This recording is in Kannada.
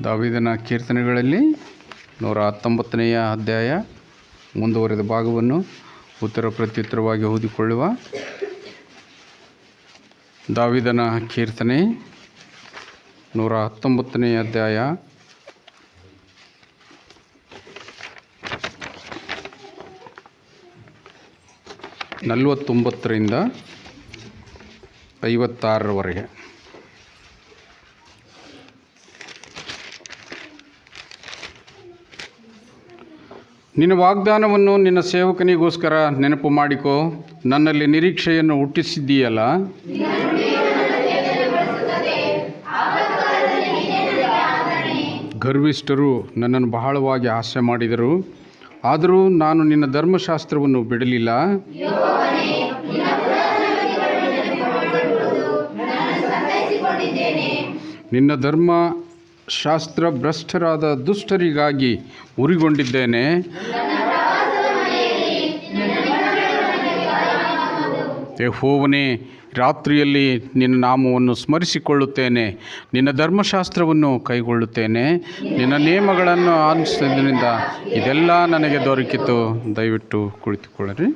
ದಾವೀದನ ಕೀರ್ತನೆಗಳಲ್ಲಿ 119ನೇ ಅಧ್ಯಾಯ ಮುಂದುವರೆದ ಭಾಗವನ್ನು ಉತ್ತರ ಪ್ರತ್ಯುತ್ತರವಾಗಿ ಓದಿಕೊಳ್ಳುವ. ದಾವೀದನ ಕೀರ್ತನೆ 119ನೇ ಅಧ್ಯಾಯ ನಲವತ್ತೊಂಬತ್ತರಿಂದ 56ರವರೆಗೆ. ನಿನ್ನ ವಾಗ್ದಾನವನ್ನು ನಿನ್ನ ಸೇವಕನಿಗೋಸ್ಕರ ನೆನಪು ಮಾಡಿಕೊ. ನನ್ನಲ್ಲಿ ನಿರೀಕ್ಷೆಯನ್ನು ಹುಟ್ಟಿಸಿದ್ದೀಯಲ್ಲ. ಗರ್ವಿಷ್ಠರು ನನ್ನನ್ನು ಬಹಳವಾಗಿ ಹಾಸ್ಯ ಮಾಡಿದರು, ಆದರೂ ನಾನು ನಿನ್ನ ಧರ್ಮಶಾಸ್ತ್ರವನ್ನು ಬಿಡಲಿಲ್ಲ. ನಿನ್ನ ಧರ್ಮಶಾಸ್ತ್ರ ಭ್ರಷ್ಟರಾದ ದುಷ್ಟರಿಗಾಗಿ ಉರಿಗೊಂಡಿದ್ದೇನೆ. ಯೆಹೋವನೇ, ರಾತ್ರಿಯಲ್ಲಿ ನಿನ್ನ ನಾಮವನ್ನು ಸ್ಮರಿಸಿಕೊಳ್ಳುತ್ತೇನೆ, ನಿನ್ನ ಧರ್ಮಶಾಸ್ತ್ರವನ್ನು ಕೈಗೊಳ್ಳುತ್ತೇನೆ. ನಿನ್ನ ನಿಯಮಗಳನ್ನು ಆಲಿಸಿದ್ದರಿಂದ ಇದೆಲ್ಲ ನನಗೆ ದೊರಕಿತು. ದಯವಿಟ್ಟು ಕುಳಿತುಕೊಳ್ಳ್ರಿ.